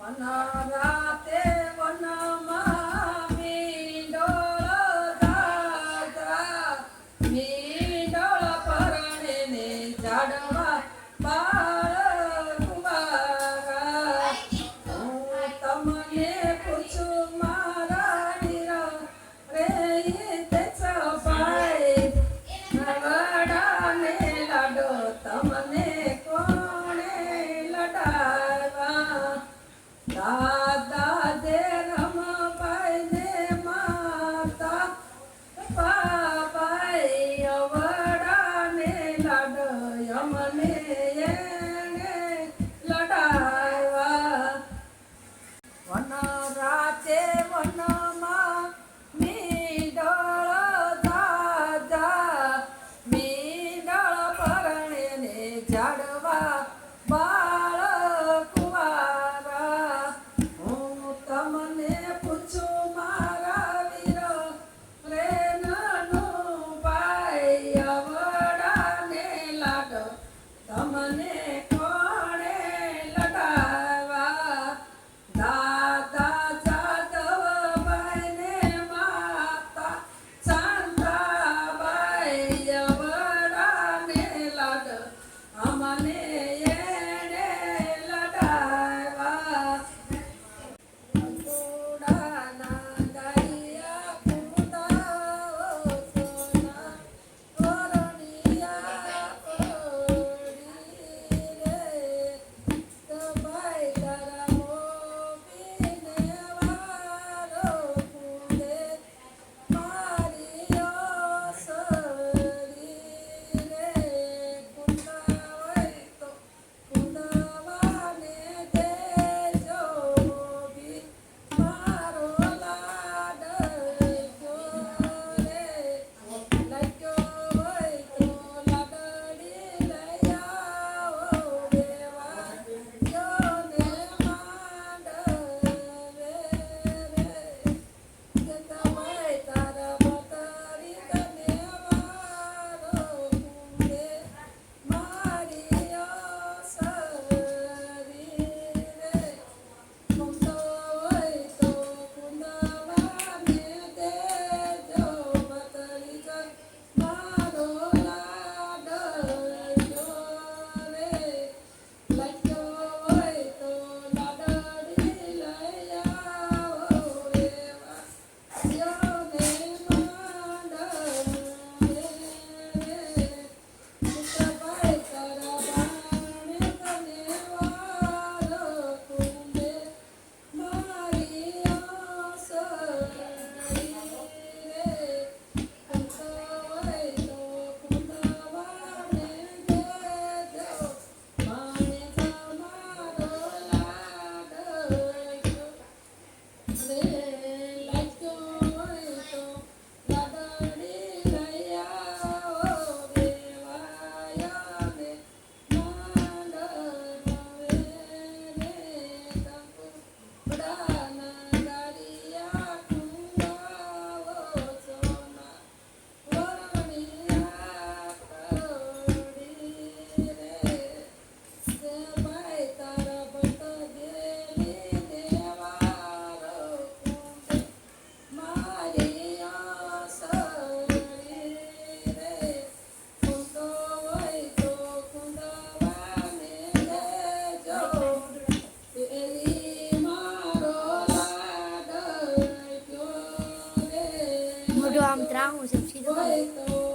રાતે વનમાં મીંડોળ દાદા મીંડોળ પરણે ને ઝાડવા બાળ કુંવારા હું તમને પૂછું મારા વીરો રે તે સભાઈ નવડાને લાડો તમને કોણે લડાવા દાદા દે રમભાઈ ને માતા બાબાઈ અવડાને લાડ યમને એને લડાવા વન રાતે વનમાં મીંડળ દાદા મીંડળ પરણે ને ઝાડવા બાળ કુંવારા હું તમને પૂછું મારા વીરો રે નાનું ભાઈ અવડાને લાડ તમને કોણે લડાવા દાદા જાદવભાઈ ને માતા શાંતાબાઈ અવડાને લાડ અમને એને લડાવા કુડાના ગાયા કુડાઓ સોના ઓરણિયા પડી રે સભાઈ તારા મોબીને વારો કુંડે મારી ઓસરી રે કુંડા હોય તો કુંદવાને દેજો મોબી મારો લાડ જો રે લાગ્યો હોય તો લાડડી લઈ આવો દેવા જોને માંડવે રે જતા હોય તારા બતારી તને વારો કુંડે મારી ઓસરી રે કુંડો હોય તો કુંદવાને દેજો બતરી કર મારો લાડ જો રે લાગ્યો હોય તો લાડડી લઈ આવો રેવા જોને માંડવે રે સભાઈ તારા બાણે તને વારો કુંડે મારી ઓસરી રે કુંડો હોય તો કુંદવાને દેજો માણે તમારો લાડ જો રે લાગ્યો હોય તો લાડડી લઈ આવો દેવાયને માંડવે રે કુડાના ગાડિયા કુંડાઓ સોના ઓરણિયા પડી રે સભાઈ તારા બત ગેલી દેવારો કુંડે મારી ઓસરી રે કુંડો હોય તો કુંદવાને દેજો પેલી મારો લાડ જો રે મોઢું આમ ત્રાહું છે સીધું હોય તો